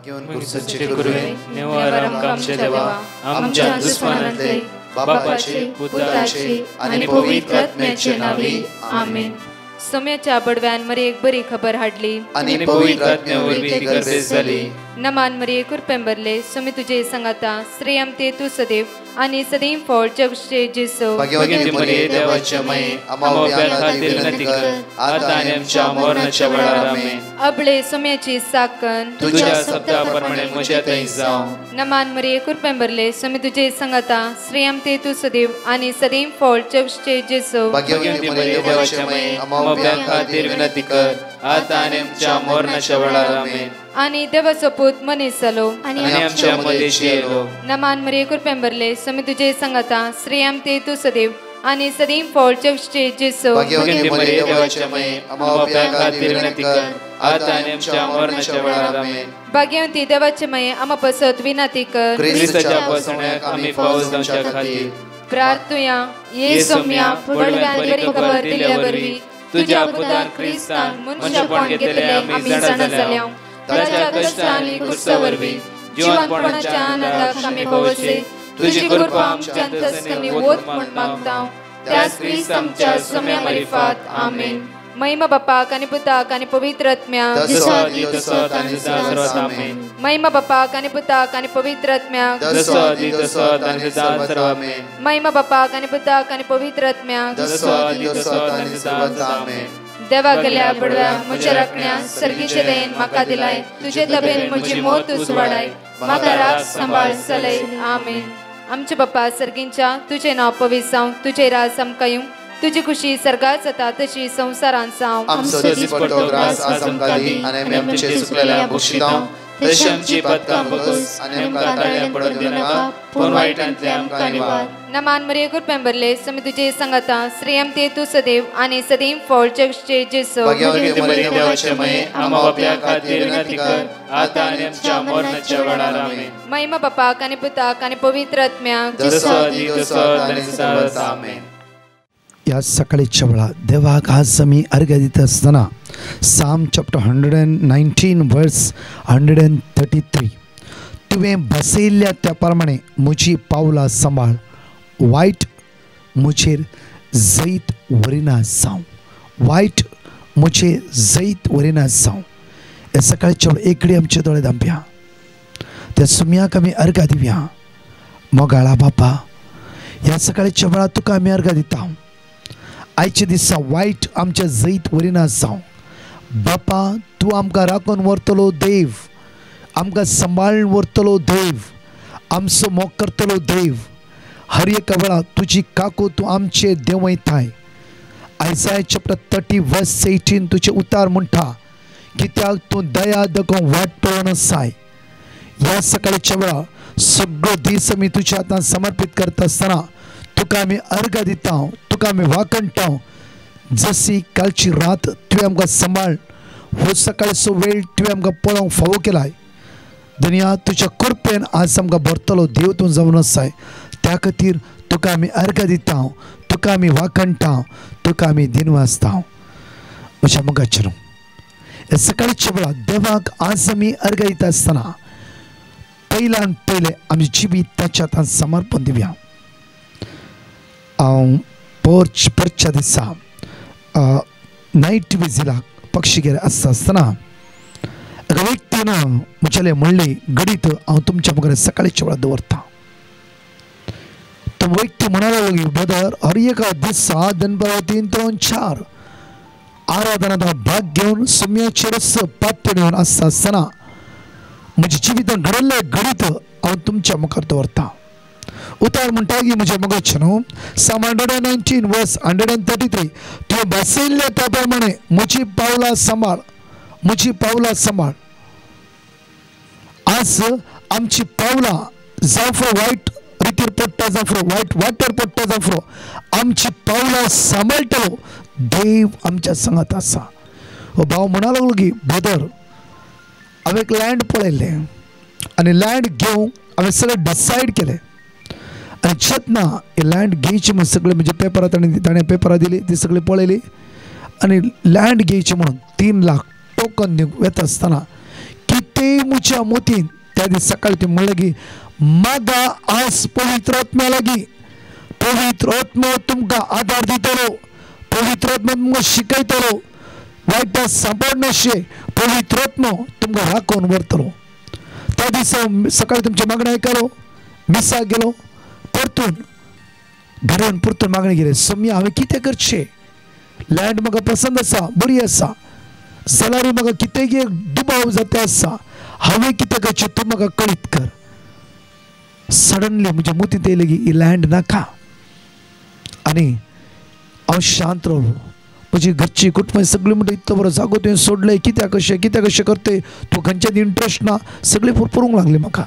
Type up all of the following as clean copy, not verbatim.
कुर्सचे गुरुवे नेवारम कामचे देवा आमच्या दुश्मनांतले बापाचे पुत्राचे आणि पवित्र आत्म्याचे नावे आमेन. सोम्याच्या बडव्यान मरी एक बरी खबर हाडली आणि पवित्र आत्म्यावर ती गर्दी झाली. नमान मरी कुरपेंबरले सोमी तुझे संगाता श्रेयम ते तू सदैव आणि सदैव फळ जगचे जेसो. भाग्यवती मरिये देवाच्या माये आम्हा खातीर विनंती कर आता आणि आमच्या मरणाच्या वेळार आमेन. अबळे सोम्याची साकन तुझ्या शब्दाप्रमाणे म्हज्या थंय जावं. नमान मरी कुरपेंबरले सोमी तुझे संगाता श्रेयम ते तू सदैव आणि सदैव फळ जगचे जेसो. भाग्यवती मरिये देवाच्या माये आम्हा खातीर विनंती कर आता आणि आमच्या मरणाच्या वेळार आमेन. आणि देवाचो पूत मनीस जालो आणि आमच्या मध्येशी येलो. नमान मरी कुरपेंबरले सोमी तुझे संगाता श्रेयम ते तू सदैव आणि सदैव फळ जगचे जेसो. भाग्यवती मरिये देवाच्या माये आम्हा खातीर विनंती कर आता आणि आमच्या मरणाच्या वेळार आमेन. भाग्यवती देवाचे माये आम्हा पसत विनंती कर ख्रिस्ताच्या पसण्याक आम्ही पावस जावच्या खातीर प्रार्थुया. ये सोम्या बडव्यान बरी खबर दिल्या वरवी तुझ्या पुतान ख्रिस्तान मनशापण घेतले आम्ही जाणा जाल्या. ताच्या कष्टांनी कुर्सावरवी जीवनपणाच्या आनंदाक आम्ही पवसे तुझी कृपा आमच्या अंतस्करणी वोत म्हण मागता. त्याच ख्रिस्त आमच्या सोम्या मार्फत आमेन. महिमा बापाक आणि पुताक आणि पवित्र आत्म्याक महिमा बापाक आणि पुताक आणि पवित्र आत्म्याक महिमा बापाक आणि पुताक आणि पवित्र आत्म्याक. देवा गेल्या बडव्या म्हज्या राखण्या सर्गीचे देन म्हाका दिलाय. तुझे तबेन म्हजी मोत उसवाडाय म्हाका राख सांबाळ चलय आमेन. आमचे बाप्पा सर्गींच्या तुझे नाव पवित्र जावं. तुझे राज आमकां येवं. तुझी खुशी सर्गात जाता तशी संसारांत जावं. आमचो दिसपट्टो ग्रास आज आमकां दी आनी आमी आमचे सुकलेल्या बक्षितांव तशी आमची पदकां बगस आनी आमकां ताळ्यां पडत दिनाका पूण वायटांतले आमकां निवार. नमान मरी कुरपेंबरले सोमी तुझे संगाता श्रेयम ते तू सदैव आणि सदैव फळ जगचे जेसो. भाग्यवती मरिये देवाचे माये आम्हा बाप्या खातीर विनंती कर आता आनी आमच्या मरणाच्या वेळार आमेन. महिमा बापाक आणि पुताक आणि पवित्र आत्म्याक आमेन. या सकाळीच्या वेळा देवाक आज आमी अर्घ्य दिता आसतना साम चॅप्टर 119 वर्स 133 तुवें बसयल्ल्या त्या प्रमाणे म्हजी पावलां सांबाळ वायट म्हजेर जैत वरिना जावं. वायट म्हजे जैत वरिना जावं. हे सकाळच्या वेळा एकडी आमचे दोळे धांपया. त्या सुम्याक आमी अर्घ्य दिवया. मोगाळा बापा ह्या सकाळच्या वेळा तुका आमी अर्घ्य दिता. आयचे दिसा वायट आमच्या जैत वरिना जावं. बापा तूं आमकां राखून व्हरतलो देव. आमकां सांबाळून व्हरतलो देव. आमचो मोग करतलो देव. हर एका वेळा तुजी काको तूं आमचे देंवयताय. आयसाय चॅप्टर 30 वर्स 18 तुजे उतार म्हणटा कित्याक तूं दया दाखोवन वाट आसाय. ह्या सकाळच्या वेळा सगळो दीस आमी तुज्या हातांत समर्पीत करता आसतना तुका आमी अर्घ्य दिता. तुका आमी वाकणटा. जशी कालची रात तुवें आमकां सांबाळ हो सकाळचो वेळ तुवें आमकां पळोवंक फावो केलाय. दुनिया तुज्या कृपेन आज आमकां भरतलो देव तूं जावन आसाय. त्या खातीर तुका आमी अर्घ्य दिता. तुका आमी वाकणटा. तुका आमी दिनवासता. म्हज्या मोगाचेर हे सकाळच्या वेळा देवाक आज आमी अर्घ्य दिता आसतना पयल्यान पयलें आमी जिवीत ताच्या हातांत समर्पण दिवया. हांव परच्या दिसा नायट विजिलाक पक्षीगेर आसता आसतना एका व्यक्तीन म्हजेले म्हणली घडीत हांव तुमच्या मुखार सकाळच्या वेळा दवरता. तो व्यक्ती म्हणालो लागली ब्रदर हर एका दिसा दनपारां 3 ते 4 आराधनांत भाग घेवन सुम्याचेरच पात्य घेवन आसता आसतना म्हज्या जिवितांत घडिल्ले घडीत हांव तुमच्या मुखार दवरता. उतार म्हणटा की म्हज्या मोगाचेर साम 119 वर्स 133 तुवें बसयल्ल्या त्या प्रमाणे म्हजी पावलां सांबाळ. म्हजी पावलां सांबाळ. आज आमची पावलां जावं फुडें वायट रितीर पडटा जावं फुडें वायट वाटेर पडटा जावं फुडें आमची पावलां सांबाळटलो देव आमच्या सांगात आसा. हो भाव म्हणा लागलो की ब्रदर हांवें एक लँड पळयलें आनी लँड घेवंक हांवें सगळें डिसायड केलें आनी जेन्ना ही लँड घेवची म्हणून सगळे म्हणजे पेपरां ताणें पेपरां दिली ती सगळी पळयली आनी लँड घेवची म्हणून 3 लाख टोकन दिवंक वेता आसतना कितें ते मुच्या मोतीन त्या दिस सकाळी ते म्हणलं की मागा आज पवित्र आत्म्या लागी. पवित्र आत्मा तुमका आधार दितलो, पवित्र आत्मा तुमका शिकयतलो, वाईटा सांपडनाशे पवित्र आत्मा तुमका राखून व्हरतलो. त्या दिसा सकाळी तुमची मागणी ऐकलो, मिसा गेलो, परतून घरान परतून मागणी गेले. सम्या हांवें कितें करचें? लँड म्हाका पसंद आसा, बरी आसा, सॅलरी म्हाका कितें दुबाव जाता आसा, हांवें कितें करचें तूं म्हाका कळीत कर. सडनली म्हज्या मतींत येयलें की ही लँड नाका. आनी हांव शांत रावलो. म्हजी घरची कुटुंब सगळीं म्हणटा इतलो बरो जागो तुवें सोडले, कित्याक कशें करते तूं, खंयच्यान इंट्रस्ट ना, सगळें पळोवंक लागले म्हाका.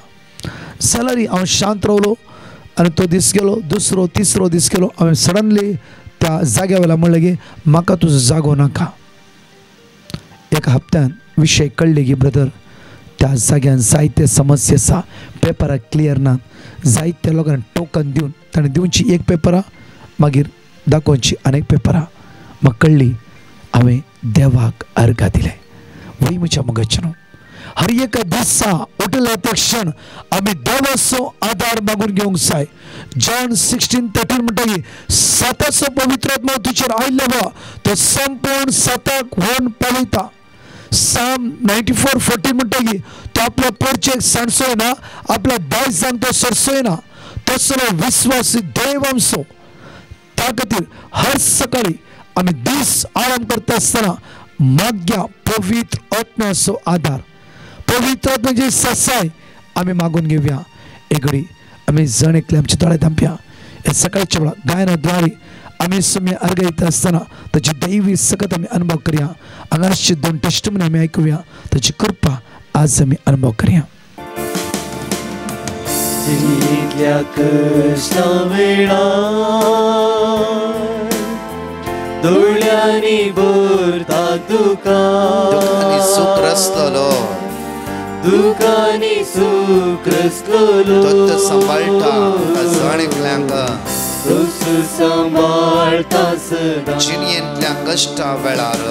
सॅलरी हांव शांत रावलो. आनी तो दीस गेलो, दुसरो तिसरो दीस गेलो. हांवें सडनली त्या जाग्या वेळेला म्हणलें की म्हाका तुजो जागो नाका. एका हप्त्यान विशय कळ्ळे की ब्रदर त्या जाग्यान जायते समस्या आसा, पेपरां क्लियर ना. जायत्या लोकांक टोकन दिवन ताणें दिवची एक पेपरां, मागीर दाखोवची आनीक पेपरां. म्हाका कळ्ळी. हांवें देवाक अर्घ दिलें. वय म्हज्या मोगाचें हर एक दिसा उठल्या त्या क्षण आमी देवाचो आधार मागून घेवंक जाय. जॉन 16:13 म्हणटा की साताचो पवित्र आत्मा तुजेर आयिल्लो वा तो संपूर्ण साताक व्हरून पालयता. साम 94:14 म्हणटा की तो आपल्या पोरचेक सांडसोयना, आपल्या दायजांक तो सरसोयना. तसलो विश्वासी देव आमचो. त्या खातीर हर सकाळी आमी दीस आराम करता आसतना माग्या पवित्र आत्म्याचो आधार, पवित्र आत्म्याची ससाय आमी मागून घेवया. एक घडी आमी जण एकले आमचे दोळे धांपया. हे सकाळच्या वेळा गायनाद्वारे आमी सम्य अर्घ दिता आसतना ताची दैवी सकत आमी अनुभव करया. हांगाचे 2 टेस्टमनी आमी आयकुया. ताची कृपा आज आमी अनुभव करया. जितल्या कष्टा वेळार दोळ्यांनी भरता तुका, दुखांनी सुख रसतलो, दुखांनी सुख रसतलो. तो सांभाळटा जण एकल्यांक, तोच सांभाळता सदा. जिणयेंतल्या कश्टा वेळार,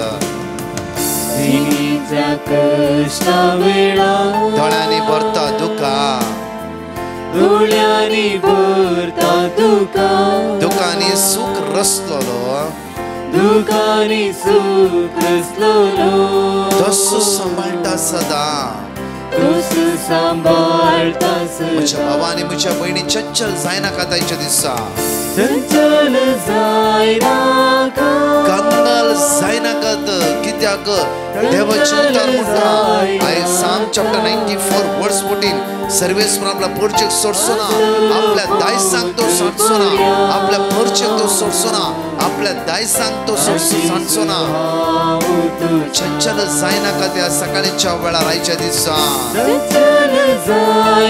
जिणेच्या कष्टा वेळार दोळ्यांनी भरता दुखा, दोळ्यांनी भरता तुका, दुखांनी सुख रसतलो, दुखांनी सुख रसतलो. तसो सांभाळटा सदा. तोच सांभाळता म्हज्या सदा. भावानी म्हज्या भयणी चंचल जायनाका ताच्या दिसा, चंचल जायनाका, कंगाल जायनाकात. कित्याक देवाचे उतार म्हणटा आय साम चॅप्टर 94:14 सर्वेस्वर आपल्या पोरचेक सोडचो ना, आपल्या दायसांक तो सांडचो ना, आपल्या पोरचेक तो सोडचो ना, आपल्या दायसांक तो सांडचो ना. चंचल जायनाका त्या सकाळीच्या वेळार आयच्या दिसा, चंचल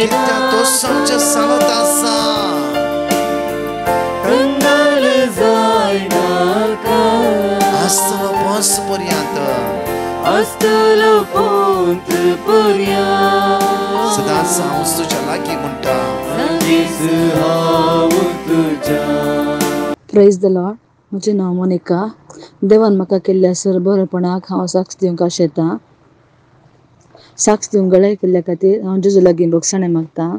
कित्याक तो आमच्या सांगत आसा. कंगाल जायनाका, आसतलो पोंच पर्यंत, आसतलो पोंत पर्यंत. सदांच हांव तुज्या लागीं म्हणटा. सदीस हांव तुज्या. Praise the Lord. म्हजें नांव मोनिका. देवान म्हाका केल्ल्या सरबरपणाक हांव साक्ष दिवंक आशेतां. साक्ष दिवंक गळाय केल्ल्या खातीर हांव जेजू लागीं भोगसाणें मागतां.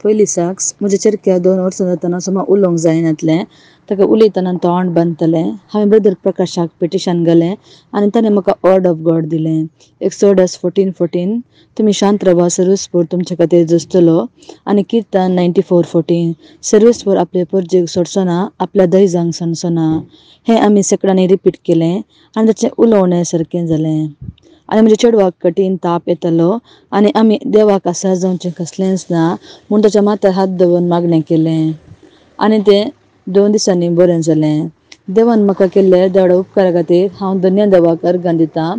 पयली साक्ष, म्हज्या चेडक्याक 2 वर्सां जातना सुमार उलोवंक जायनासलें. ताका उलयतना तोंड बांदतलें. हांवें ब्रदर प्रकाशाक पिटिशन घालें आनी ताणें म्हाका वर्ड ऑफ गॉड दिलें. एक्सोडस 14:14 तुमी शांत रावा, सर्वेस्वर तुमचे खातीर झुजतलो. आनी किर्तन 94:14 सर्वेस्वर आपले परजेक सोडचो ना, आपल्या दयजांक सांडचो ना. हें आमी सेकंडांनी रिपीट केलें आनी ताचें उलोवणें सारकें जालें. आनी म्हज्या चेडवाक कठीण ताप येतालो आनी आमी देवाक आसा जावचें कसलेंच ना म्हूण ताच्या माथ्यार हात दवरून मागणें केलें आनी तें 2 दिसांनी बरें जालें. देवान म्हाका केल्ले देवडा उपकारा खातीर हांव धन्य देवाक अर्घां दितां.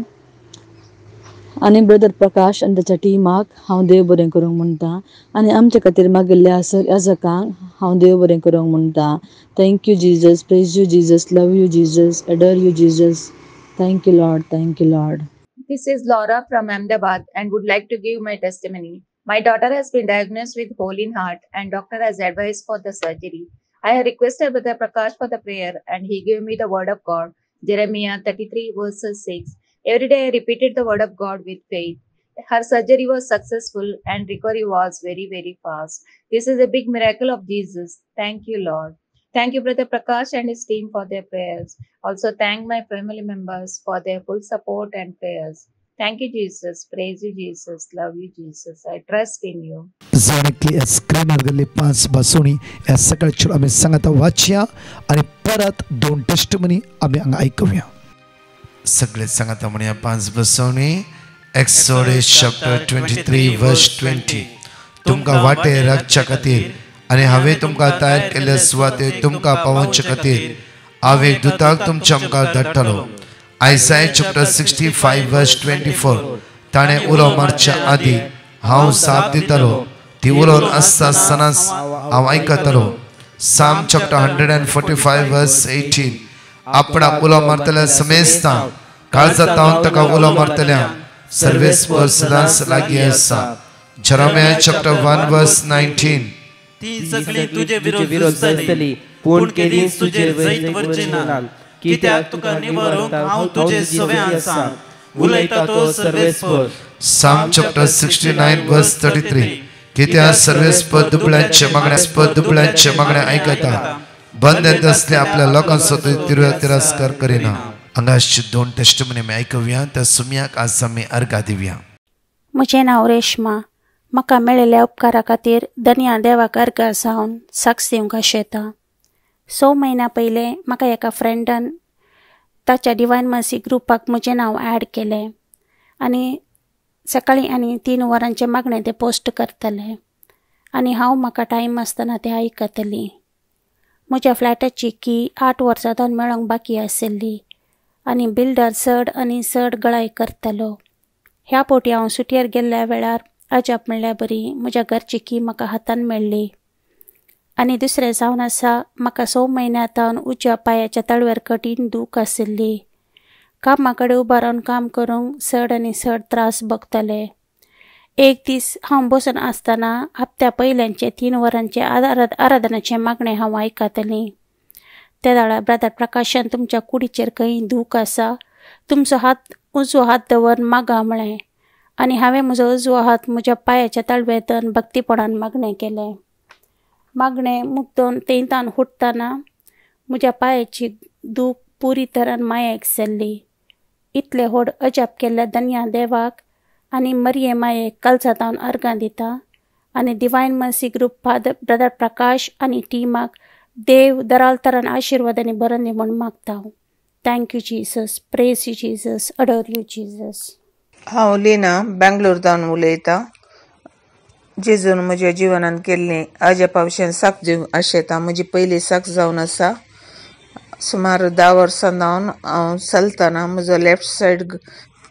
आनी ब्रदर प्रकाश आनी ताच्या टिमाक हांव देव बरें करूंक म्हणटा. आनी आमचे खातीर मागिल्ल्या याजकांक हांव देव बरें करूंक म्हणटा. Thank you Jesus, praise you Jesus, love you Jesus, adore you Jesus. Thank you Lord, thank you Lord. This is Laura from Ahmedabad and would like to give my testimony. My daughter has been diagnosed with hole in heart and doctor has advised for the surgery. I have requested Brother Prakash for the prayer and he gave me the word of God, Jeremiah 33:6. Every day I repeated the word of God with faith. her surgery was successful and recovery was very, very fast. This is a big miracle of Jesus. Thank you, Lord. Thank you, Brother Prakash and his team for their prayers. Also, thank my family members for their full support and prayers. Thank you, Jesus. Praise you, Jesus. Love you, Jesus. I trust in you. जाणीतली स्क्रीनवरली 5 बसवणी या सकाळची आम्ही सांगता वाचूया आणि परत 2 testimony आम्ही हांगा ऐकूया. सगळे सांगता म्हणया 5 बसवणी. एक्सोडस चॅप्टर 23 वर्स 20. तुमका वाटे राखच्या खातीर आणि हांवें तुमकां तयार केल्ले सुवाते तुमकां पावोवचे खातीर हांव एक दुताक तुमच्या मुखार धाडटलो. आयसाया चॅप्टर 65 वर्स 24. ताणें उलो मारच्या आदी हांव साथ दितलो. ती उलोवन आसता आसतनाच हांव आयकतलो. साम चॅप्टर 145 वर्स 18. आपणाक उलो मारतल्या समेस्ता काळजांत तावन ताका उलो मारतल्या सर्वेस्पर सदांच लागीं आसा. जेरेमिया चॅप्टर 1 वर्स 19. ती सगळी तुझे विरोध जातली पूण केदींच तुजेर जैत वरचे ना कित्याक तुका निवारूंक हांव तुजे सवे आसा उलयता तो सर्वेस्पर. साम चॅप्टर 69 वर्स 33. कित्याक सर्वेस्पर दुबळ्यांचे मागणे आयकता बंद असले आपल्या लोकांचो तिरस्कार करिना. हांगाचे 2 टेस्टमनी आमी आयकुया. त्या सुमयाक आज आमी अर्घा दिवया. म्हजें नांव रेश्मा. म्हाका मेळिल्ल्या उपकारा खातीर धन्या देवाक अर्घा जावन साक्ष दिवंक आशेता. 6 म्हयन्या पयलें म्हाका एका फ्रेंडान ताच्या डिवायन मर्सी ग्रुपाक म्हजें नांव ॲड केलें आनी सकाळीं आनी 3 वरांचे मागणें ते पोस्ट करतले आनी हांव म्हाका टायम आसतना तें आयकतलीं. म्हज्या फ्लॅटाची की 8 वर्सां जावन मेळोंक बाकी आशिल्ली आनी बिल्डर चड आनी चड गळाय करतलो. ह्या पोटी हांव सुटयेर गेल्ल्या वेळार अजाप म्हणल्यार बरी म्हज्या घरची की म्हाका हातान मेळ्ळी. आनी दुसरें जावन आसा म्हाका 6 म्हयन्यांतावन उजव्या पांयाच्या तळव्यार कठीण दूख आशिल्ली. कामा कडेन उबा रावन काम करूंक चड आनी चड त्रास भोगताले. एक दीस हांव बसून आसतना हप्त्या पयल्यांचे 3 वरांचे आराधनाचें मागणें हांव आयकतलीं. त्या दाळा ब्रदर प्रकाशान तुमच्या कुडीचेर खंय दूख आसा तुमचो उजवो हात दवर मागा म्हळें आनी हांवें म्हजो उजवो हात म्हज्या पांयाच्या तळव्यान भक्तीपणान मागणें केलें. मागणें मुक्तोवन तेंतान हुट्टना म्हज्या पांयाची दूख पुरी तरान मायेक जाल्ली. इतले व्हड अजाप केल्ल्या धन्या देवाक आनी मरिये मायेक कालसातावन अर्घां दिता आनी divine mercy group father brother Prakash आनी टिमाक देव दराल तरान आशिर्वादांनी बरें दी म्हूण मागता. Thank you Jesus. Praise you Jesus. Adore you Jesus. हांव लिना बेंगलोरदावन उलयतां. जेजून म्हज्या जिवनांत केल्ली अजापा विशीं साक्ष दिवंक आशेता. म्हजी पयली साक्ष जावन आसा. सुमार 10 वर्सां जावन हांव चलतना म्हजो लेफ्ट सायड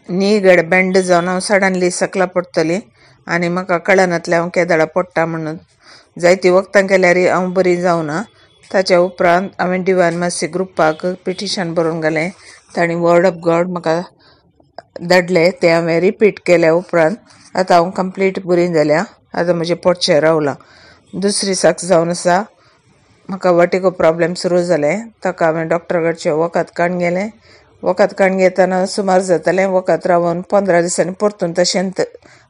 नी गड बेंड जावन हांव सडनली सकला पडटली आनी म्हाका कळनातलें हांव केदाळा पडटा म्हणून. जायती वखदां केल्यार हांव बरी जावना. ताच्या उपरांत हांवें डिवायन मर्सी ग्रुपाक पिटिशन बरोवन घालें. तांणी वर्ड ऑफ गॉड म्हाका धाडलें तें हांवें रिपीट केल्या उपरांत आतां हांव कंप्लीट बरी जाल्या. आतां म्हजें पोटचें रावलां. दुसरी साक्ष जावन आसा म्हाका वर्टिगो प्रॉब्लेम सुरू जालें. ताका हांवें डॉक्टरा कडचें वखद काण गेलें. वखद काण घेतना सुमार जातालें. वखद रावन 15 दिसांनी परतून तशेंच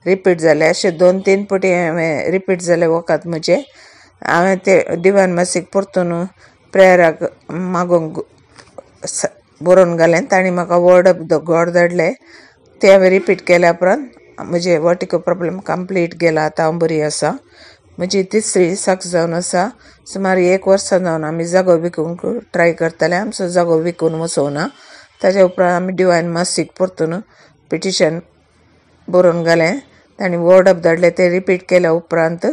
रिपीट जालें. अशें 2-3 फावटी हांवें रिपीट जालें वखद म्हजें. हांवें तें डिवायन मर्सीक परतून प्रेयराक मागोवंक बरोवन घालें. तांणी म्हाका वर्ड ऑफ द गॉड धाडलें. तें हांवें रिपीट केल्या उपरांत म्हजें वर्टिगो प्रॉब्लेम कंप्लीट गेला. आतां हांव बरी आसा. म्हजी तिसरी साक्ष जावन आसा. सुमार 1 वर्सां जावन आमी जागो विकूंक ट्राय करताले. आमचो जागो विकून वचोवना. ताच्या उपरांत आमी डिवायन मर्सीक परतून पिटिशन बरोवन घालें. तांणी वर्ड ऑफ धाडलें तें रिपीट केल्या उपरांत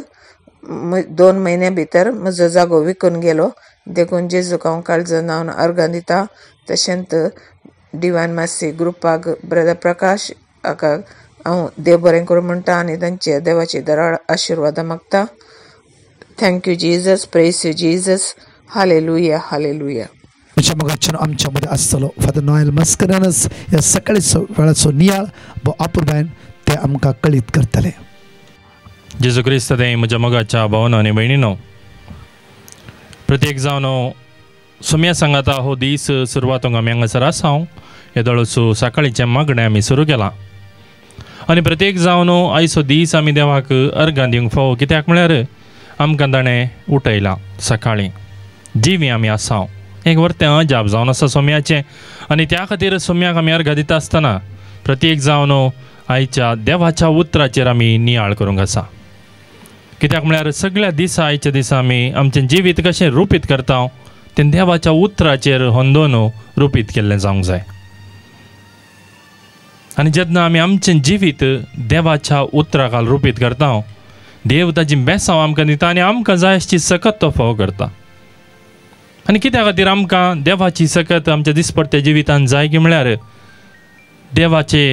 2 म्हयने भितर म्हजो जागो विकून गेलो. देखून जेजूक हांव काळजान हांव अर्घां दिता. तशेंच डिवायन मर्सी ग्रुपाक ब्रदर प्रकाश हाका हांव देव बरें करूं म्हणटा आनी तांचे देवाची दराळ आशिर्वादां मागता. Thank you Jesus. Praise you Jesus. Hallelujah hallelujah. तुमच्या मगाच्यान आमच्या मध्ये आसतलो फादर नॉयल मस्करानस ह्या सकाळीचो वेळाचो नियाळ व आपुरबायन ते आमकां कळीत करतले. जेजू क्रिस्त ते म्हज्या मोगाच्या भावनो आनी भयणीनो, प्रत्येक जावन सुम्या सांगाता हो दीस सुरवातूंक आमी हांगासर आसा. हे दळसो सकाळीचें मागणें आमी सुरू केलां. आनी प्रत्येक जावन आयचो दीस आमी देवाक अर्गां दिवंक फावो, कित्याक म्हळ्यार आमकां ताणें उठयलां सकाळीं, जिवी आमी आसांव. एक व्हरतें अजाप जावन आसा सोम्याचें, आनी त्या खातीर सोम्याक आमी अर्घ दिता आसतना प्रत्येक जावन आयच्या देवाच्या उतराचेर आमी नियाळ करूंक आसा. कित्याक म्हळ्यार सगळ्या दिसा आयच्या दिसा आमी आमचें जिवीत कशें रुपीत करता तें देवाच्या उतराचेर होंदोन रुपीत केल्लें जावंक जाय. आनी जेन्ना आमी आमचें जिवीत देवाच्या उतरा खाल रुपीत करता, देव ताची बेसांव आमकां दिता आनी आमकां जाय आसची सकत तो फावो करता. आनी कित्या खातीर आमकां देवाची सकत आमच्या दिसपट्ट्या जिवितांत जाय की म्हळ्यार देवाचे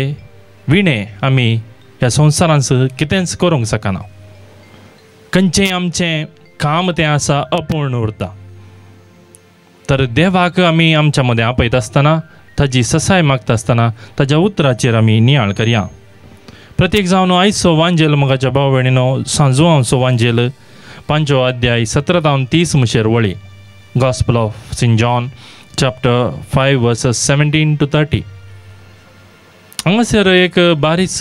विणे आमी ह्या संवसारांत कितेंच करूंक शकना. खंयचेंय आमचें काम तें आसा अपूर्ण उरता. तर देवाक आमी आमच्या मदें आपयता आसतना, ताची ससाय मागता आसतना ताच्या उतराचेर आमी नियाळ करया. प्रत्येक जावन आयचो वांजेल मोगाच्या भाव भयणीनो, सांजुआंचो वांजेल 5 अध्याय 17 ते 30 मुशेर वळी. Gospel of St. John chapter 5 verses 17 to 30. हांगासर एक बारीस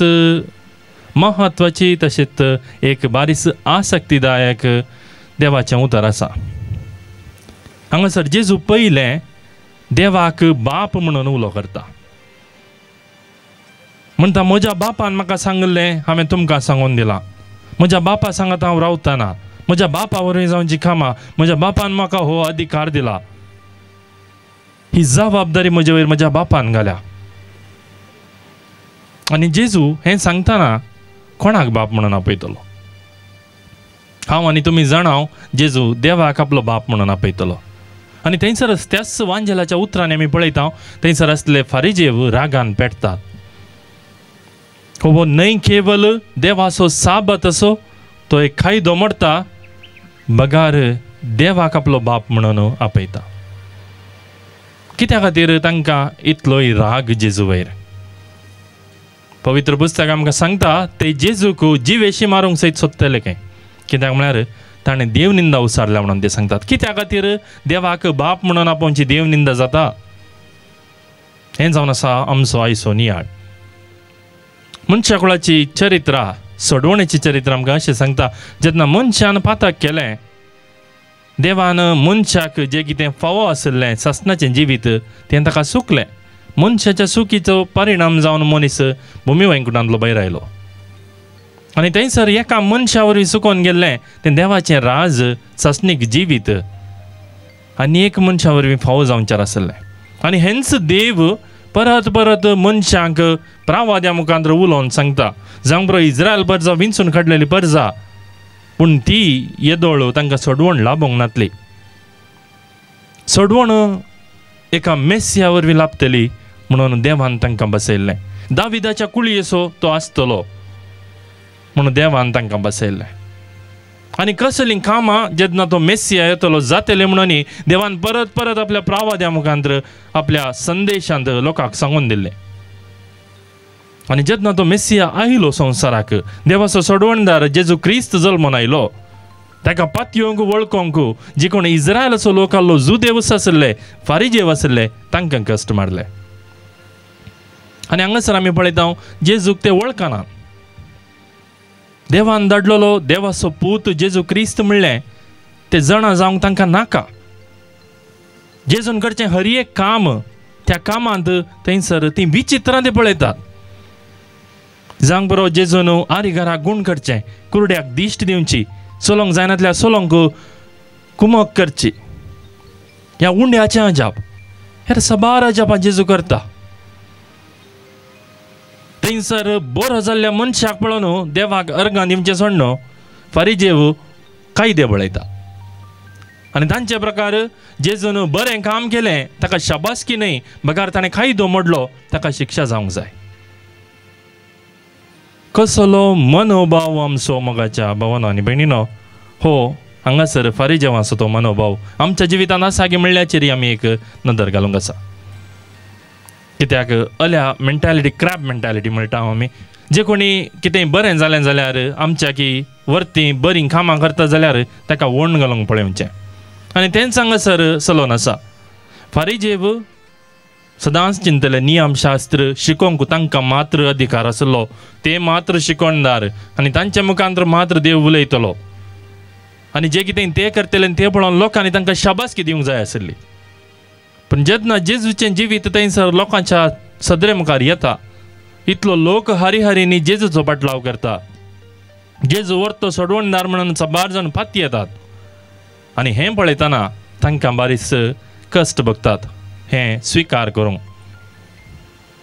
महत्वाची तशेंच एक बारीस आसक्तीदायक देवाचें उतर आसा. हांगासर जेजू पयलें देवाक बाप म्हणून उलो करता. म्हणटा म्हज्या बापान म्हाका सांगलें, हांवें तुमकां सांगून दिलां. म्हज्या बापा सांगात हांव रावतना, म्हज्या बापा वरवीं जावन जी कामां म्हज्या बापान म्हाका हो अधिकार दिला, ही जबाबदारी म्हजे वयर म्हज्या बापान घाल्या. आनी जेजू हें सांगतना कोणाक बाप म्हणून आपयतलो? हांव आनी तुमी जाणाव जेजू देवाक आपलो बाप म्हणून आपयतलो. आनी थंयसर त्याच वांजेलाच्या उतरांनी आमी पळयता, थंयसर आसले फारिजेव रागान पेटतात. हो न्हय केवल देवाचो साबत असो, तो एक कायदो मोडटा, बगार देवाक आपलो बाप म्हणून आपयता. कित्या खातीर तांकां इतलोय राग जेजू वयर? पवित्र पुस्तक आमकां सांगता ते जेजूक जिवेशी मारूंक सयत सोदतले काय, कित्याक म्हळ्यार ताणें देवनिंदा उसारल्या म्हणून ते सांगतात. कित्या खातीर देवाक बाप म्हणून आपोवची देवनिंदा जाता? हें जावन आसा आमचो आयचो नियाळ. मनशा कुळाची चरित्रां, सोडवणेची चरित्र आमकां अशें सांगता, जेन्ना मनशान पातक केलें, देवान मनशाक जें कितें फावो आसलें ससनाचें जिवीत तें ताका सुकलें. मनशाच्या सुखीचो परिणाम जावन मनीस भुमी वैकुंठांतलो भायर आयलो. आनी थंयसर एका मनशा वरवीं सुकोवन गेल्लें तें देवाचें राज, ससनीक जिवीत आनी एक मनशा वरवीं फावो जावंचार आसलें. आनी हेंच देव परत परत मनशांक प्रावाद्या मुखांतर उलोवन सांगता. जावं बरो इज्रायल परजा विंचून काडलेली परजा, पूण ती येदोळ तांकां सोडवण लाभोंक नातली. सोडवण एका मेस्सिया वरवीं लाभतली म्हणून देवान तांकां बसयल्लें. दाविदाच्या कुळयेचो तो आसतलो म्हणून देवान तांकां बसयल्लें. आनी कसलीं कामां जेन्ना तो मेस्सिया येतलो जातले म्हणून देवान परत परत आपल्या प्रावाद्या मुखांतर आपल्या संदेशांत लोकांक सांगून दिल्लें. आनी जेन्ना तो मेस्सिया आयलो संवसाराक, देवाचो सोडवणदार जेजू क्रिस्त जल्मोन आयलो, ताका पातयोंक वळखोंक जे कोण इज्रायलाचो लोक आसलो, जुदेवस आसले, फारिजेव आसले, तांकां कश्ट मारले. आनी हांगासर आमी पळयता जेजूक ते वळखना. देवान धाडलेलो देवाचो पूत जेजू क्रिस्त म्हणलें ते जाणा जावंक तांकां नाका. जेजून करचें हर एक काम, त्या कामांत थंयसर ती विचित्रां ते पळयतात. जावंक बरो जेजून आरी घराक गुण करचें, कुरड्याक दिश्ट दिवची, सोलोंक जायनातल्या सोलोंक कुमक करची, ह्या उंड्याचें अजाप, हेर सबार अजापां जेजू करता. थंयसर बरो जाल्ल्या मनशाक पळोवन देवाक अर्गां दिवचें सोडून फारिजेव कायदे बळयता. आनी तांचे प्रकार जेजून बरें काम केलें ताका शाबासकी न्हय, बगार ताणें कायदो मोडलो ताका शिक्षा जावंक जाय. कसलो मनोभाव आमचो मोगाच्या भावांनो आनी भयणीनो, हो हांगासर फारिजेवाचो तो मनोभाव आमच्या जिवितांत आसा की म्हणल्याचेर आमी एक नदर घालूंक आसा. कित्याक अल्या मेंटॅलिटी, क्रॅब मेंटॅलिटी म्हणटा आमी, जे कोणी कितेंय बरें जालें जाल्यार आमच्या की वर्ती बरीं कामां करता जाल्यार ताका वण घालूंक पळोवचें. आनी तेंच हांगासर चलोन आसा. फारिजेव सदांच चिंतले नियमशास्त्र शिकोवंक तांकां मात्र अधिकार आसलो, ते मात्र शिकोवणदार आनी तांच्या मुखांतर मात्र देव उलयतलो आनी जे कितें ते करतले ते पळोवन लोकांनी तांकां शाबासकी दिवंक जाय आसली. पण जेन्ना जेजूचें जिवीत थंयसर लोकांच्या सदरे मुखार येता, इतलो लोक हरिहरींनी जेजूचो पाटलाव करता, जेजू व्हरतो सोडवणदार म्हणून 12 जाण फाती येतात आनी हें पळयतना तांकां बारीस कश्ट भोगतात. हें स्विकार करूंक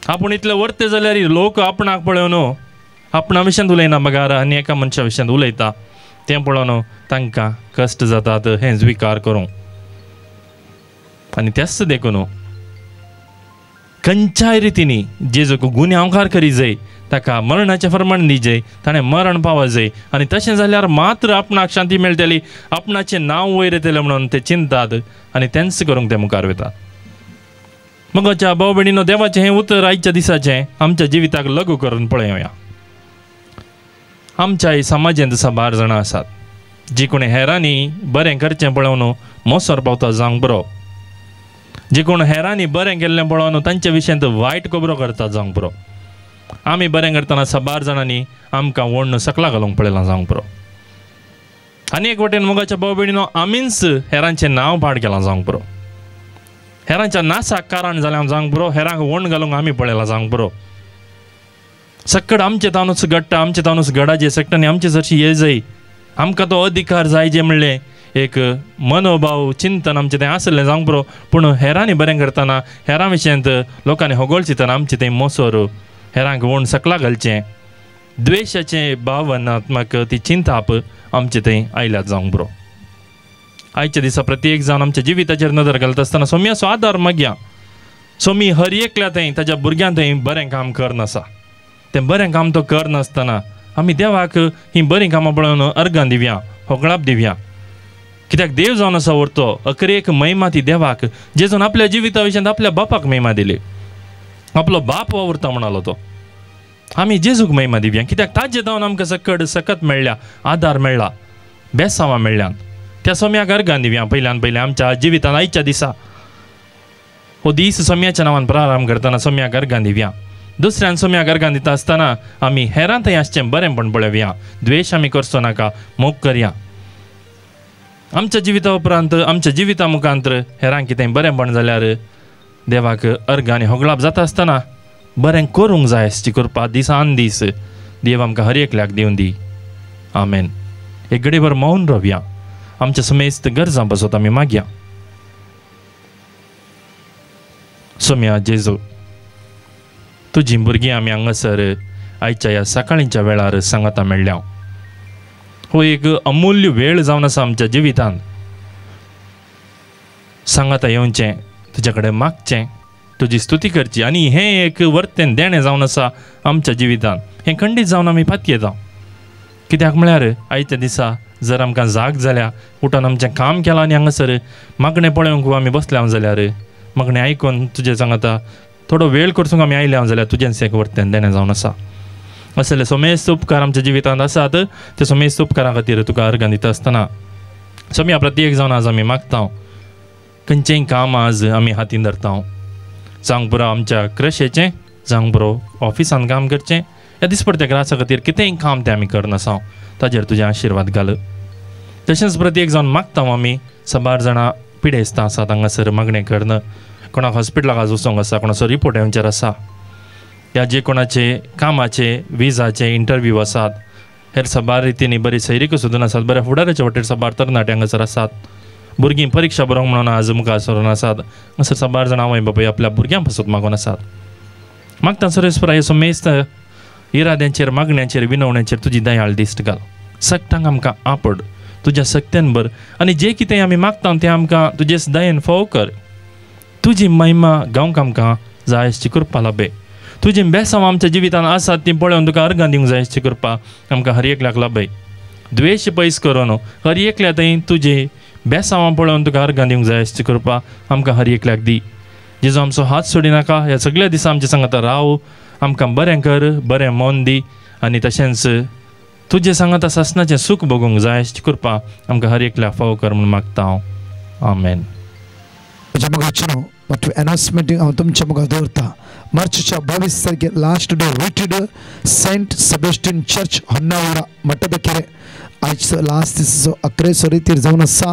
आपूण इतले वर्ते जाल्यार लोक आपणाक पळोवन आपणा विशयान उलयना बगार आनी एका मनशा विशयान उलयता, तें पळोवन तांकां कश्ट जातात. हें स्विकार करूंक आनी तेच देखून खंयच्याय रितीनी जेजूक गुन्यांवकार करी जाय, ताका मरणाचें फर्माण दिजय, ताणें मरण पावो जाय आनी तशें जाल्यार मात्र आपणाक शांती मेळटली, आपणाचें नांव वयर येतलें म्हणून ते चिंतात आनी तेंच करूंक ते मुखार वतात. मगोच्या भाव भयणीनो, देवाचें हें उतर आयच्या दिसाचें आमच्या जिविताक लागू करून पळयोया. आमच्या समाजांत 12 जाणां आसात जी कोणी हेरांनी बरें करचें पळोवन मोसोर पावता जावंक बरो, जे कोण हेरांनी बरें केल्लें पळोवन तांचे विशयांत वायट खबरो करता जावंक बरो. आमी बरें करतना 12 जाणांनी आमकां वोडन सकला घालूंक पळयलां जावंक बरो. आनी एक वटेन मोगाच्या भाव भयणीनो, आमीच हेरांचें नांव पाड केलां जावंक बरो, हेरांच्या नासाक कारण जाल्यां जावंक बरो, हेरांक वोंड घालूंक आमी पळयलां जावंक बरो. सक्कड आमचे तावनूच घडटा, आमचे तावनूच घडाजे सक्ट आनी आमचे जरशी हे जाय, आमकां तो अधिकार जाय जे म्हणलें एक मनोभाव चिंतन आमचें तें आसलें जावंक बरो. पूण हेरांनी बरें करतना, हेरां विशयांत लोकांनी होगोळ चिंतना आमचें तें मोसोर हेरांक वोंड सकला घालचें, द्वेशाचें भावनात्मक ती चिंताप आमचें तें आयल्यात जावंक बरो. आयच्या दिसा प्रत्येक जावन आमच्या जिविताचेर नदर घालता आसतना सोम्याचो आदार मागया. सोमी हर एकल्या थंय ताच्या भुरग्यां थंय बरें काम करनासा, तें बरें काम तो करनासतना आमी देवाक ही बरीं कामां पळोवन अर्गां दिवया, होगळाप दिवया. कित्याक देव जावन आसा व्हरतो अकरेक महिमा ती देवाक, जेजून आपल्या जिविता विशयांत आपल्या बापाक महिमा दिली, आपलो बाप वावुरता म्हणालो तो. आमी जेजूक महिमा दिवया, कित्याक ताजे जावन आमकां सकट सकत मेळ्ळ्या, आदार मेळ्ळा, बेसांवां मेळ्ळ्यात. त्या सोम्याक अर्गां दिवया. पयल्यान पयलें आमच्या जिवितांत आयच्या दिसा हो दीस सोम्याच्या नांवान प्रारंभ करतना सोम्याक अर्गां दिवया. दुसऱ्यान सोम्याक अर्गां दिता आसतना आमी हेरां थंय आसचें बरेंपण पळोवया, द्वेश आमी करचो नाका, मोग करया. आमच्या जिविता उपरांत आमच्या जिविता मुखांतर हेरांक कितें बरेंपण जाल्यार देवाक अर्ग आनी होगळाप जाता आसतना बरें करूंक जाय आसची कृपा दिसान दीस देव आमकां हर एकल्याक दिवन दी. आमेन. एक घडीभर मौन रावया, आमच्या समेस्त गरजां बसत आमी मागया. सोम्या जेजू, तुजीं भुरगीं आमी हांगासर आयच्या ह्या सकाळींच्या वेळार सांगाता मेळ्ळ्या. हो एक अमूल्य वेळ जावन आसा आमच्या जिवितांत. सांगाता येवचें, तुजे कडेन मागचें, तुजी स्तुती करची आनी हें एक वर्तें देणें जावन आसा आमच्या जिवितांत. हें खंडीत जावन आमी फाती येता. कित्याक म्हळ्यार आयच्या दिसा जर आमकां जाग जाल्या, उठोन आमचें काम केलां आनी हांगासर मागणें पळोवंक आमी बसल्या जाल्यार, मागणें आयकून तुजें सांगाता थोडो वेळ करसूंक आमी आयल्या जाल्यार तुजेंच एक वर्तें देणें जावन आसा. असले सोमेस्त उपकार आमच्या जिवितांत आसात. ते सोमेस्त उपकारा खातीर तुका अर्गां दिता आसतना सोम्या प्रत्येक जावन आज आमी मागता, खंयचेंय काम आज आमी हातीन धरता. जावंक पुरो आमच्या क्रशेचें, जावंक पुरो ऑफिसान काम करचें, ह्या दिसपट्ट्या ग्रासा खातीर कितेंय काम तें आमी करनासा, ताजेर तुजें आशिर्वाद घाल. तशेंच प्रत्येक जावन मागता आमी 12 जाणां पिडेस्त आसात हांगासर मागणें करन. कोणाक हॉस्पिटलाक आज वचोंक आसा, कोणाचो रिपोर्ट येवचेर आसा, या जे कोणाचे कामाचे विजाचे इंटरव्यू आसात, हेर 12 रितींनी बरी सैरीक सुद्दां आसात, बऱ्या फुडाराच्या वटेर 12 तरणाटे हांगासर आसात. भुरगीं परीक्षा बरोवंक म्हणून आज मुखार सरून आसात. हांगासर 12 जाणां आवय बापूय आपल्या भुरग्यां पासून मागून आसात. मागता सर्वेस्परा हे सोमेस्त इराद्यांचेर, मागण्यांचेर, विनवण्यांचेर तुजी दयाळ दिश्ट घाल. सक्तांक आमकां आपड तुज्या सक्त्यान भर आनी जे कितें आमी मागता तें आमकां तुजेच दयेन फावो कर. तुजी महिमा गावंक आमकां जाय आसची कृपा लाभे. तुजी बेसांव आमच्या जिवितांत आसात ती पळोवन तुका अर्गां दिवंक जाय आसची कृपा आमकां हर एकल्याक लाभय. द्वेश पयस करून हर एकल्या थंय तुजे बेसांव पळोवन तुका अर्गां दिवंक जाय आसची कृपा आमकां हर एकल्याक दी. जेजू आमचो हात सोडी नाका, ह्या सगळ्या दिसा आमच्या सांगाता राव, आमकां बरें कर, बरें मन दी आनी तशेंच तुजें सांगाता सासणाचें सूख भोगूंक जाय आसची कृपा आमकां हर एकल्याक फावो कर म्हूण मागता हांव. आमेन. मुखार वचनो ಮತ್ತು ಅನೌನ್ಸ್ಮೆಂಟಿಂಗ್ हांव तुमच्या मुखार दवरता. मार्चच्या 22 तारखेर last day retreat saint Sebastian church होन्नावरा मठदकेरे आयज लास्ट दिसाचो 11 रितीर जावन आसा.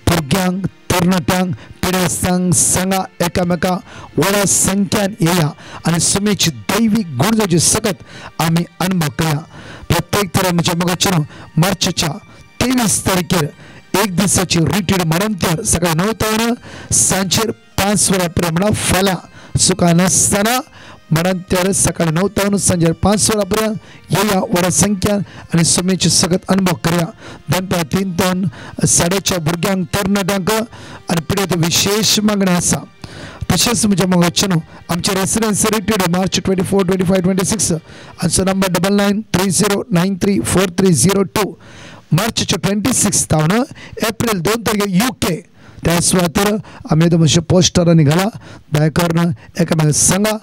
भुरग्यांक तरणाट्यांक पिडेस्तांक सांगा एकामेका व्हडा संख्यान येया आनी सुमेची दैवीक गुणजाची सकत आमी अनुभव करया. प्रत्येक तरा म्हज्या मुखार मार्चच्या 23 तारखेर एक दिसाची रिट्रीट मरणत्यार सकाळी 9 तावन सांजेर 5 वरां पर्यंत फाल्यां सुका नासतना मरणत्यार सकाळी 9 तावन सांजेर 5 वरां पर्यंत येया व्हडा संख्यान आनी सुमेची सकत अनुभव करया. दनपार 3 तावन 4:30 भुरग्यांक तरणाट्यांक आनी पिडेत विशेष मागणी आसा. तशेंच म्हज्या मोगाचें आमचे रेसिडेंस रिट्रीट मार्च 24, 25, 26 आमचो नंबर 9930934302. मार्चच्या 26 तावन एप्रिल 2 तारखेर UK त्या सुवातेर आमी मातशें पोस्टरांनी घाला दयाकरून एकामेकांक सांगा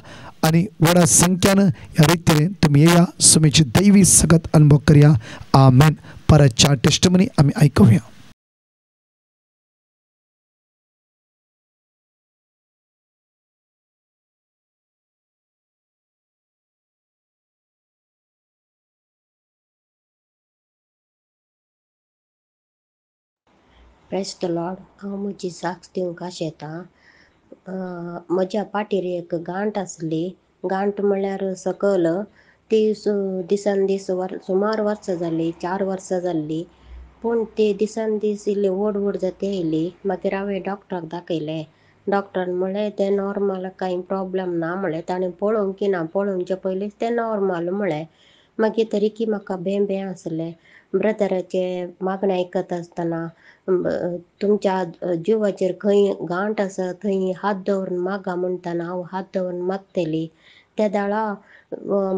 आनी व्हडा संख्यान ह्या रितीन तुमी येया सुमेची दैवी सकत अनुभव करया. आमेन. परतच्या टेस्टमनी आमी आयकुया. Press the Lord. हांव म्हजी साक्ष दिवंक येता. म्हज्या पाठीर एक गांठ आसली. गांठ म्हणल्यार सकल ती दिसान दीस सुमार वर्सां जाली, 4 वर्सां जाल्ली. पूण ती दिसान दीस इल्ली व्हड व्हड जाता येयली. मागीर हांवें डॉक्टराक दाखयलें. डॉक्टरान म्हणलें तें नॉर्मल, कांय प्रॉब्लम ना म्हणलें. ताणें पळोवंक की ना, पळोवचे पयलींच तें नॉर्मल म्हणलें. मागीर तरी की म्हाका भें आसलें. ब्रदराचे मागणें आयकत आसतना तुमच्या जिवाचेर खंय गांठ आसा थंय हात दवरून मागा म्हणटाना हांव हात दवरून मागतली. त्या दाळा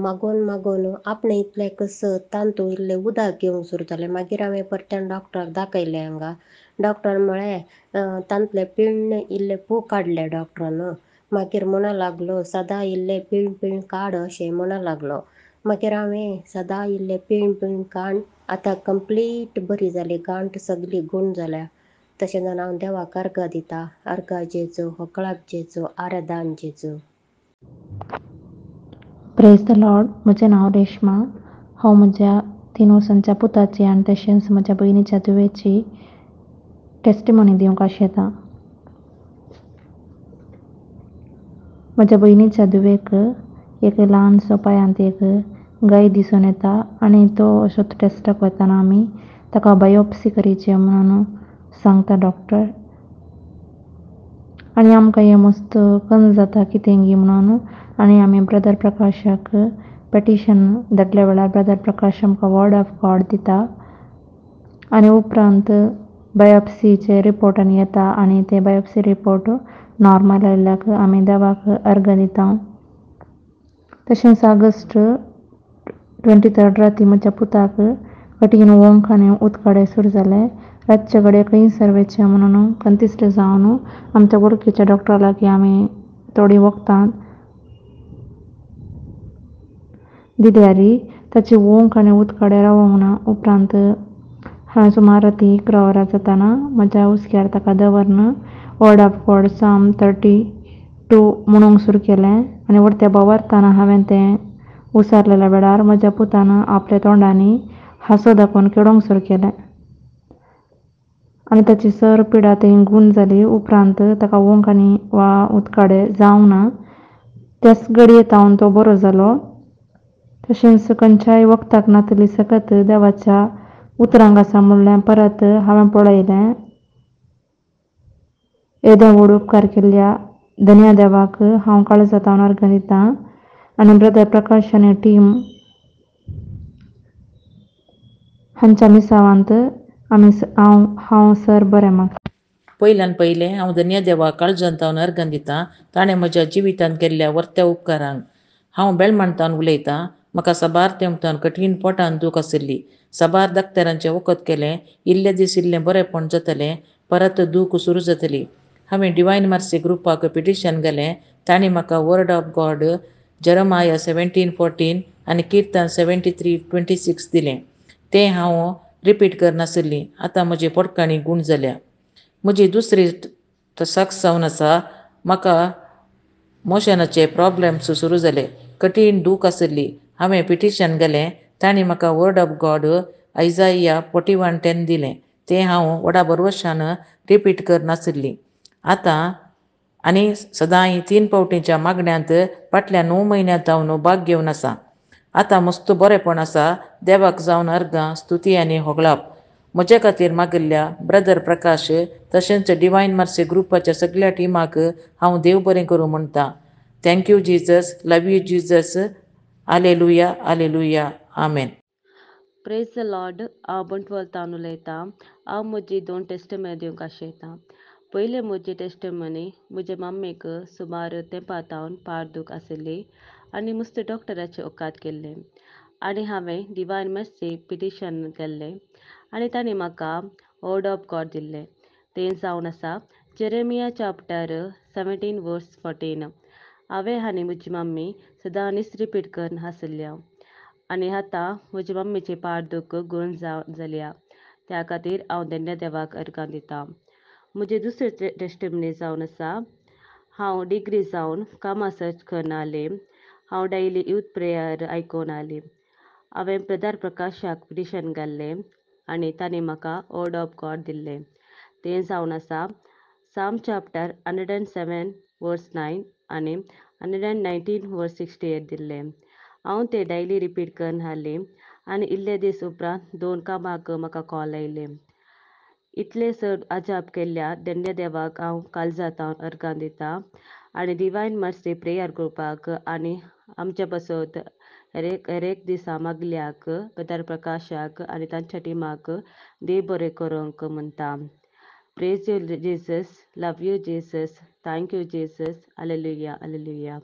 मागून मागून आपणें इतलें कसं तांतू इल्लें उदक घेवंक सुरू जालें. मागीर हांवें परत्यान डॉक्टराक दाखयलें हांगा. डॉक्टरान म्हळें तांतले पिण्ण इल्ले पू काडले डॉक्टरान. मागीर म्हणूं लागलो सदां इल्लें पिण काड अशें म्हणूं लागलो. मागीर हांवें सदां इल्लें पिण काड. आतां कंप्लीट बरी जाली. गांठ सगळी गूण जाल्या. तशें जावन हांव देवाक अर्घ दिता. अर्घा जेजू, होकळाक जेजू, आराधन जेजू. Praise the Lord. म्हजें नांव रेश्मा. हांव म्हज्या 3 वर्सांच्या पुताची आनी तशेंच म्हज्या भयणीच्या दुवेची टेस्टिमोनी दिवंक येता. म्हज्या भयणीच्या दुवेक एक ल्हानसो पांयांत एक गाय दिसून येता आनी तो अशो टेस्टाक वतना आमी ताका बायोप्सी करची म्हणून सांगता डॉक्टर. आनी आमकां हें मस्त कन्स जाता कितेंगी म्हणून. आनी आमी ब्रदर प्रकाशाक पेटिशन धाडल्या वेळार ब्रदर प्रकाश आमकां वर्ड ऑफ गॉड दिता. आनी उपरांत बायोप्सीचे रिपोर्टान येता आनी ते बायोप्सी रिपोर्ट नॉर्मल आयल्याक आमी देवाक अर्घ दिता. तशेंच ऑगस्ट 23 राती म्हज्या पुताक कठीण वोंक आनी उदकाडे सुरू जाले. रातचे घडये खंय सर्वेचे म्हणून कंतिश्ट जावन आमच्या वळखीच्या डॉक्टरा लागीं आमी थोडीं वखदां दिल्यारी ताची वोंक आनी उदकाडे रावूंक ना. उपरांत हांवें सुमार राती 11 वरां जाताना म्हज्या हुसक्यार ताका दवरून वर्ड ऑफ गॉड साम 32 म्हणूंक सुरू केलें. आनी वरते बोवारतना हांवें तें उसारलेल्या वेळार म्हज्या पुतान आपल्या तोंडांनी हांसो दाखोवन खेळोंक सुरू केलें आनी ताची सर पिडा थंय गूण जाली. उपरांत ताका वोंक आनी वा उदकाडे जावंक ना. त्याच घडये तावन तो बरो जालो. तशेंच खंयच्याय वखदाक नातली सकत देवाच्या उतरांक आसा म्हणलें परत हांवें पळयलें. येदे व्हड उपकार केल्ल्या धन्या देवाक हांव काळजांतल्यान अर्घ दिता. आनी ब्रदर प्रकाश आनी टीम हांच्या मिसावांत आमी हांव सर बरें मागता. पयल्यान पयलें हांव धन्य देवाक काळजांतल्यान अर्घ दिता ताणें म्हज्या जिवितांत केल्ल्या वर्त्या उपकारांक. हांव बेळमाणतान उलयतां. म्हाका साबार तेंपतान कठीण पोटान दूख आशिल्ली. साबार दाक्तरांचें वखद केलें. इल्ले दीस इल्लें बरेंपण जातलें. परत दूख सुरू जातली. हांवें डिवायन मार्सी ग्रुपाक पिटिशन घालें. तांणी म्हाका वर्ड ऑफ गॉड जेरमाया 17:14 आनी किर्तन 73:26 दिलें. तें हांव रिपीट करनासली. आतां म्हजी पोटकाणी गूण जाल्या. म्हजी दुसरी तो सक्स जावन आसा म्हाका मोशनाचे प्रॉब्लेम्स सुरू जाले, कठीण दूख आसली. हांवें पिटिशन गेलें, तांणी म्हाका वर्ड ऑफ गॉड आयजाया 41:10 दिलें. तें हांव व्हडा बरवशान रिपीट करनासली. आतां आनी सदां 3 फावटींच्या मागण्यांत फाटल्या 9 म्हयन्यांत हांव भाग घेवन आसा. आतां मस्त बरेंपण आसा. देवाक जावन अर्गां, स्तुती आनी होगळाप. म्हजे खातीर मागिल्ल्या ब्रदर प्रकाश तशेंच डिवायन मर्सी ग्रुपाच्या सगळ्या टिमाक हांव देव बरें करूं म्हणटा. Thank you Jesus, love you Jesus. आलेलुया, आलेलुया, amen. Praise the Lord. हांव बंटवलतावन उलयतां. हांव म्हजी 2 टेस्टमनी दिवंक आशेतां. पयलें म्हजी टेस्टमनी, म्हजे मम्मीक सुमार तेंपातावन पाड आसली आनी मस्त डॉक्टराचे ओकात केल्ले आनी हांवें डिवायन मर्सी पिटिशन केल्लें आनी तांणी म्हाका वर्ड ऑफ गॉड दिल्लें. तें जावन आसा जेरेमिया चॅप्टर 17:14. हांवें आनी म्हजी मम्मी सदांच रिपीट करन आसल्या आनी आतां म्हजे मम्मीची पाड गुण जाल्या. त्या खातीर हांव धन्य देवाक अर्गां दितां. म्हजी दुसरी टेस्टमनी जावन आसा, हांव डिग्री जावन कामां सर्च करनाली. हांव डेली यूथ प्रेयर आयकून आली. हांवें ब्रदर प्रकाशाक पिटिशन घाल्लें आनी तांणी म्हाका वर्ड ऑफ गॉड दिल्लें. तें जावन आसा साम चॅप्टर 107:9 आनी 119:68 दिल्लें. हांव तें डेली रिपीट करन आसली आनी इल्ले दीस उपरांत 2 कामाक म्हाका कॉल आयलें. इतले चड अजाप केल्ल्या धन्य देवाक हांव काळजांतावन अर्गां दितां आनी डिवायन मर्सी प्रेयर ग्रुपाक आनी आमच्या बसत हेर एक दिसा मागल्याक ब्रदर प्रकाशाक आनी तांच्या टिमाक देव बरें करूंक म्हणटा. Praise you Jesus, love you Jesus, thank you Jesus. Hallelujah, hallelujah.